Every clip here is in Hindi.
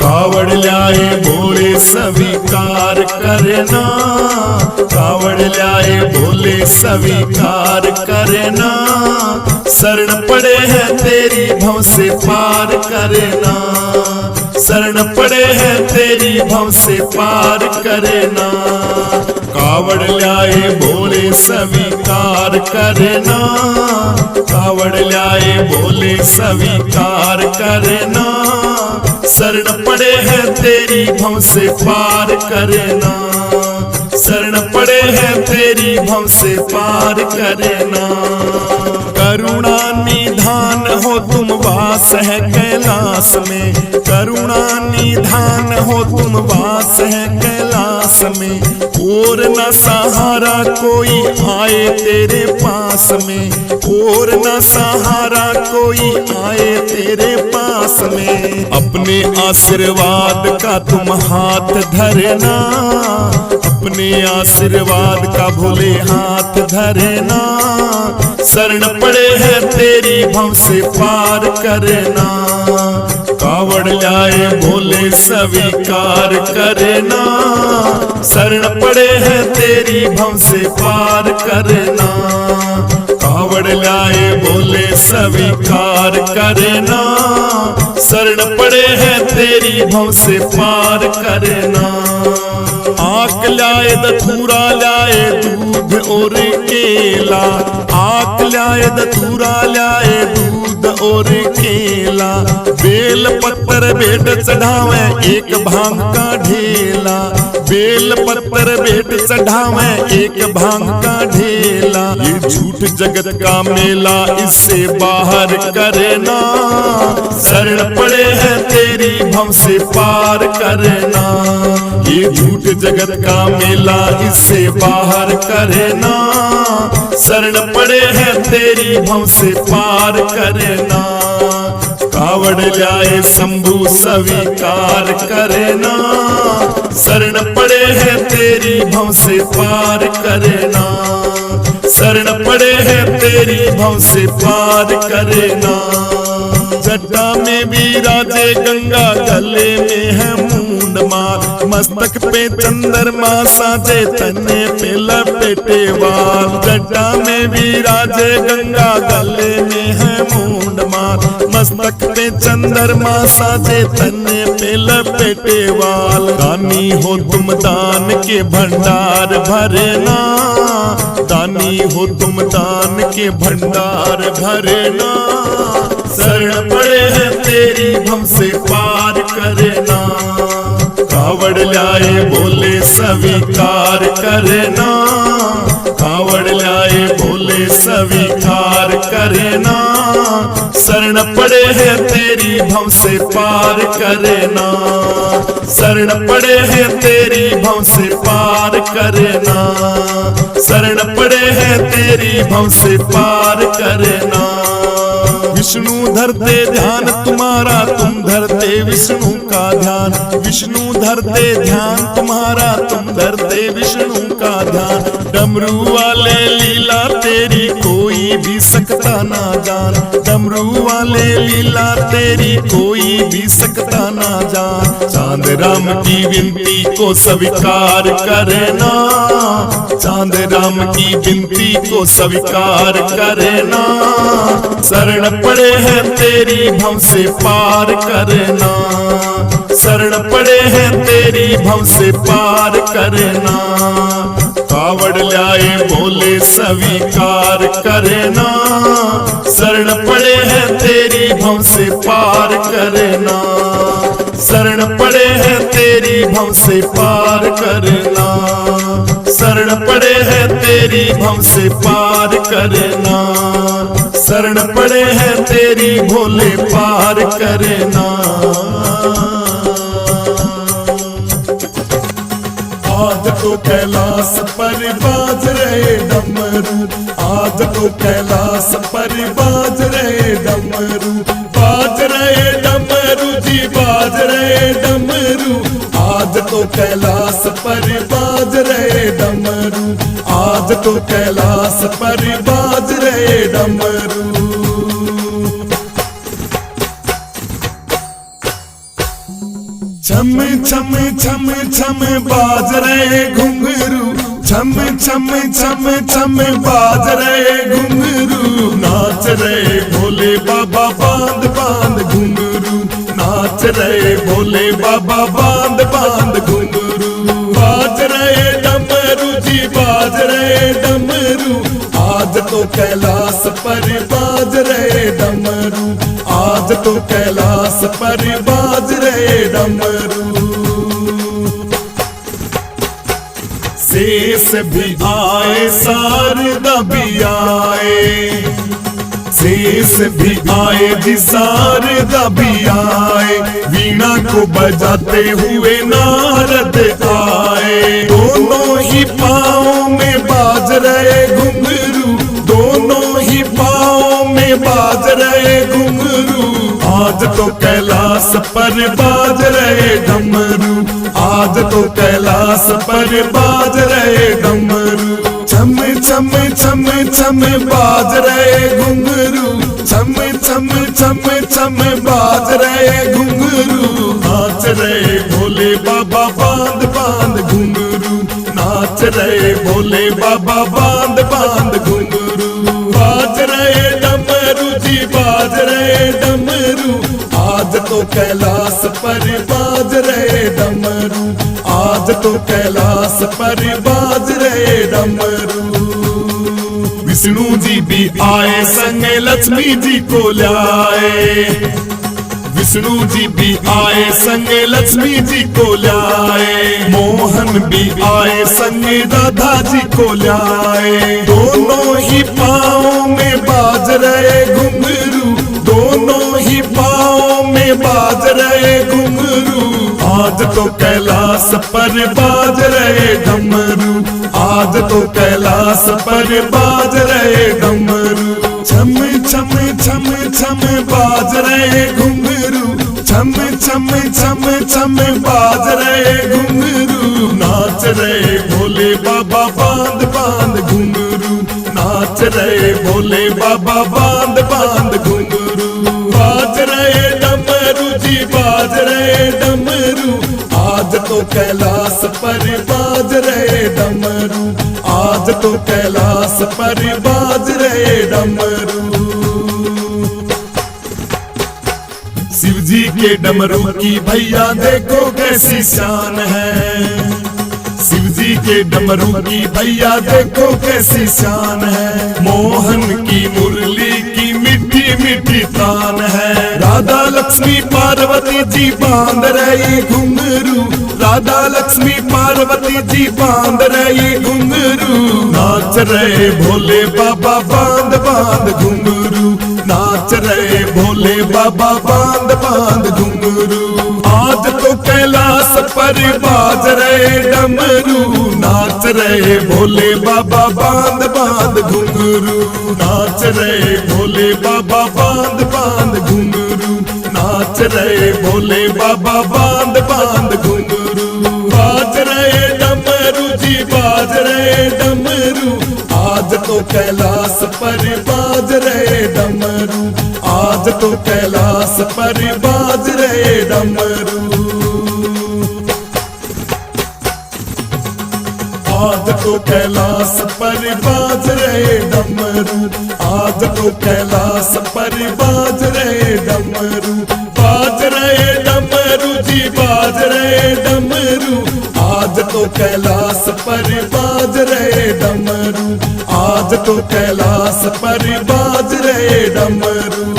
कावड़ लाए भोले स्वीकार करना, कावड़ लाए भोले स्वीकार करना। शरण पड़े हैं तेरी भव से पार करना, शरण पड़े हैं तेरी भव से पार करना। कावड़ लाए भोले स्वीकार करना, कावड़ लाए भोले स्वीकार करना। शरण पड़े हैं तेरी भव से पार करना, शरण पड़े हैं तेरी भव से पार करना। करुणा निधान हो तुम वास है कैलाश में, करुणा निधान हो तुम वास है कैलाश में। और न सहारा कोई आए तेरे पास में, और न सहारा कोई आए तेरे पास में। अपने आशीर्वाद का तुम हाथ धरना, अपने आशीर्वाद का भोले हाथ धरना। शरण पड़े हैं तेरी भव से पार करना, कावड़ लाए भोले स्वीकार करना। शरण पड़े हैं तेरी भव से पार करना, कावड़ लाए भोले स्वीकार करना। शरण पड़े हैं तेरी भव से पार करना। आक लाए धतूरा लाए दूध और केला, आक लाए धतूरा लाए दूध और केला। बेल पत्तर भेंट चढ़ावे एक भांग का ढेला, बेल पत्तर भेंट चढ़ावे एक भांग का ढेला। ये झूठ जगत का मेला इससे बाहर करना, शरण पड़े हैं तेरी भव से पार करना। ये झूठ जगत का मेला इससे बाहर करना, शरण पड़े हैं तेरी भव से पार करना। कावड़ लाए शंभु स्वीकार करना, शरण पड़े हैं तेरी भव से पार करना। शरण पड़े हैं तेरी भव से पार करना। जटा में विराजे गंगा, गले में है मूंड माल, मस्तक पे चंद्रमा साजे, तने पे लपेटे वाल। जटा में विराजे गंगा, गले में है मूंड माल, मस्तक पे चंद्रमा साजे, तने पे लपेटे वाल। दानी हो तुम दान के भंडार भरना, दानी हो तुम दान के भंडार भरना। शरण पड़े हैं तेरी भव से पार करना, कावड़ लाए भोले स्वीकार करना, कावड़ लाए भोले स्वीकार करना। शरण पड़े हैं तेरी भव से पार करना, शरण पड़े हैं तेरी भव से पार करना। शरण पड़े हैं तेरी भव से पार करना। विष्णु धरते ध्यान तुम्हारा, तुम धरते विष्णु का ध्यान, विष्णु धरते ध्यान तुम्हारा, तुम धरते विष्णु का ध्यान। डमरू वाले लीला तेरी कोई भी सकता ना जान, डमरू वाले लीला तेरी कोई भी सकता ना जान। चांद राम की विनती को स्वीकार करना, चांद राम की विनती को स्वीकार करना। शरण पड़े हैं तेरी भव से पार करना, शरण पड़े हैं तेरी भव से पार करना। कावड़ लाए भोले स्वीकार करना, शरण पड़े हैं तेरी भव से पार करना। शरण पड़े हैं तेरी भव से पार करना, शरण पड़े हैं तेरी भव से पार करना। शरण पड़े हैं तेरी भोले पार करना। आज तो कैलाश पर बाज रहे डमरू, आज तो कैलाश पर बाज रहे डमरू, बाज रहे डमरू जी बाज रहे डमरू। आज तो कैलाश पर बाज रहे डमरू, आज तो कैलाश पर बाज रहे डमरू। छम छम छम छम बाज रहे घुंघरू, छम छम छम छम बाज रहे घुंघरू। नाच रहे भोले बाबा बांध बांध घुंघरू, नाच रहे भोले बाबा बांध बांध घुंघरू। बाज रहे डमरू जी बाज रहे डमरू, आज तो कैलाश पर बाज रहे डमरू, आज तो कैलाश पर बाज रहे डमरू। शेष भी आए शारदा भी आए, शेष भी आए जी शारदा भी आए, वीणा को बजाते हुए नारद आए। दोनों ही पाँव में बाज रहे घुंघरू, दोनों ही पाँव में बाज रहे घुंघरू। आज तो कैलाश पर बाज रहे डमरू, आज तो कैलाश पर बाज रहे डमरू। छम छम छम छम बाज रहे घुंघरू, छम छम छम छम बाज रहे घुंघरू। नाच रहे भोले बाबा बांध बांध घुंघरू, नाच रहे भोले बाबा बांध बांध घुंघरू। बाज रहे डमरू जी बाज रहे डमरू, आज तो कैलाश पर बाज रहे डमरू, आज तो कैलाश पर बाज रहे डमरू। विष्णु जी भी आए संग लक्ष्मी जी को लाए, विष्णु जी भी आए संग लक्ष्मी जी को लाए। मोहन भी आए संग राधा जी को लाए। दोनों ही पाँव में बाज रहे घुंघरू, दोनों ही पाँव में बाज रहे घुंघरू। आज तो कैलाश पर बाज रहे डमरू, आज तो कैलाश पर बाज रहे डमरू। छम छम छम छम बाज रहे घुंघरू, छम छम छम छम बाज रहे घुंघरू। नाच रहे भोले बाबा बांध बांध घुंघरू, नाच रहे भोले बाबा बांध बांध घुंघरू। बाज रहे डमरू जी बाज रहे डमरू, आज तो कैलाश पर बाज रहे डमरू, आज तो कैलाश पर बाज रहे डमरू। शिव जी के डमरू की भैया देखो कैसी शान है, शिव जी के डमरू की भैया देखो कैसी शान है। मोहन की मुरली की मीठी मीठी तान है। राधा लक्ष्मी पार्वती जी बांध रही घुंघरू, राधा लक्ष्मी पार्वती जी बांध रही घुंघरू। नाच रहे भोले बाबा बांध बांध घुंघरू, नाच रहे भोले बाबा बांध बांध घुंघरू। आज तो कैलाश पर बाज रहे डमरू, नाच रहे भोले बाबा बांध बांध घुंघरू, नाच रहे भोले बाबा बांध बांध घुंघरू, नाच रहे भोले बाबा बांध बांध घुंघरू। बाज रहे डमरू जी बाज रहे डमरू, आज तो कैलाश पर बाज रहे डमरू, आज तो कैलाश पर बाज रहे डमरू। आज तो कैलाश पर बाज रहे डमरू, आज तो कैलाश पर बाज रहे डमरू। बाज रहे डमरू जी बाज रहे डमरू, आज तो कैलाश पर बाज रहे डमरू, आज तो कैलाश पर बाज रहे डमरू।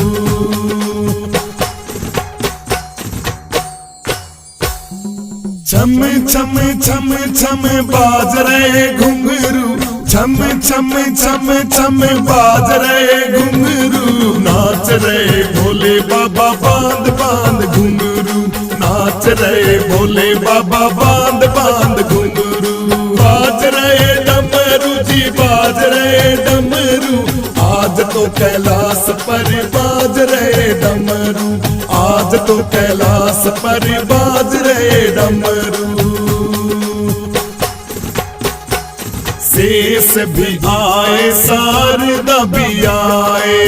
छम छम छम छम बाज रहे घुंघरू, छम छम छम छम बाज रहे घुंघरू। नाच रहे भोले बाबा बांध बांध घुंघरू, नाच रहे भोले बाबा बांध बांध घुंघरू। बाज रहे डमरू जी बाज रहे डमरू, आज तो कैलाश पर बाज रहे डमरू, आज तो कैलाश पर बाज रहे डमरू। शेष भी आए शारदा भी आए,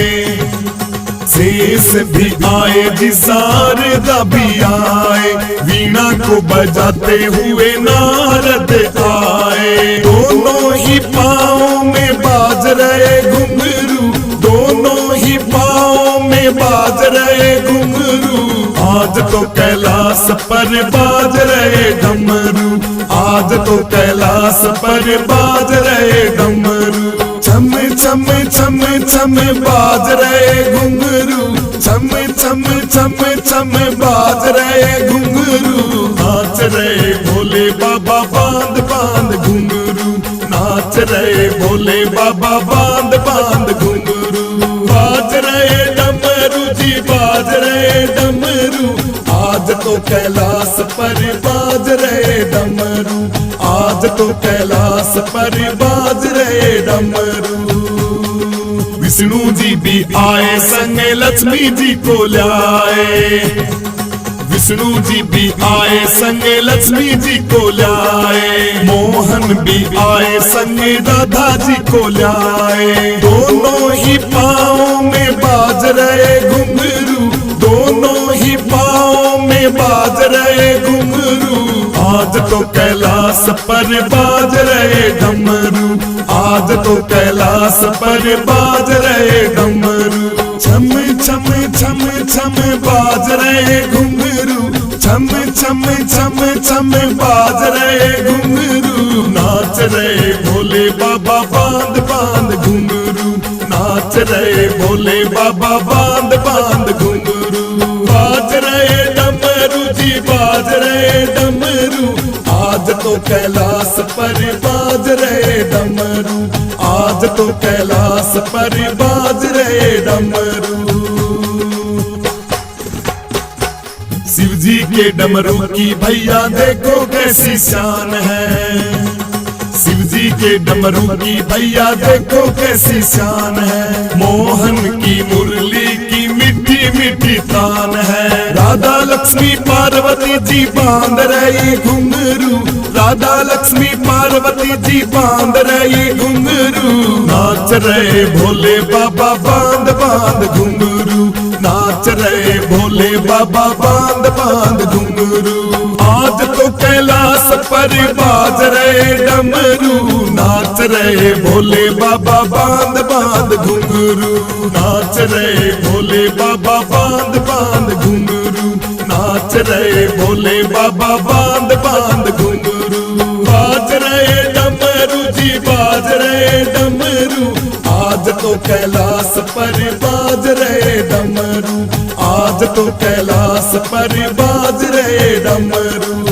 शेष भी आए जी शारदा भी आए, वीणा को बजाते हुए नारद आए। दोनों ही पाँव में बाज रहे घुंघरू, दोनों ही पाँव में बाज रहे घुंघरू। आज तो कैलाश पर बाज रहे डमरू, आज तो कैलाश पर बाज रहे डमरू। छम छम छम छम बाज रहे घुंघरू, छम छम छम छम बाज रहे घुंघरू। नाच रहे भोले बाबा बांध बांध घुंघरू, नाच रहे भोले बाबा बांध बांध घुंघरू। बाज रहे डमरू जी, बाज रहे डमरू, आज तो कैलाश पर बाज रहे डमरू, आज तो कैलाश पर बाज रहे डमरू। विष्णु जी भी आए संग लक्ष्मी जी को लाए, विष्णु जी भी आए संग लक्ष्मी जी को लाए। मोहन भी आए संग राधा जी को लाए। दोनों ही पाँव में बाज रहे घुंघरू, दोनों ही पाँव में बाज रहे घुंघरू। आज तो कैलाश पर बाज रहे डमरू, आज तो कैलाश पर बाज रहे डमरू। छम छम छम छम बाज रहे घुंघरू, छम छम छम छम बाज रहे घुंघरू। नाच रहे भोले बाबा बांध बांध घुंघरू, नाच रहे भोले बाबा बांध बांध घुंघरू। बाज रहे डमरू जी, बाज रहे डमरू, आज तो कैलाश पर बाज रहे डमरू, आज तो कैलाश पर बाज रहे डमरू। शिव जी के डमरू की भैया देखो कैसी शान है, शिव जी के डमरू की भैया देखो कैसी शान है। मोहन की मुरली की मीठी मीठी तान है। राधा लक्ष्मी पार्वती जी बांध रही घुंघरू, राधा लक्ष्मी पार्वती जी बांध रही घुंघरू। नाच रहे भोले बाबा बांध बांध घुंघरू, नाच रहे भोले बाबा बांध बांध घुंघरू। आज तो कैलाश पर बाज रहे डमरू, नाच रहे भोले बाबा बांध बांध घुंघरू, नाच रहे भोले बाबा बांध बांध घुंघरू, नाच रहे भोले बाबा बांध बांध घुंघरू। बाज रहे डमरू जी, बाज रहे डमरू, आज तो कैलाश पर बाज रहे डमरू, आज तो कैलाश पर बाज रहे डमरू।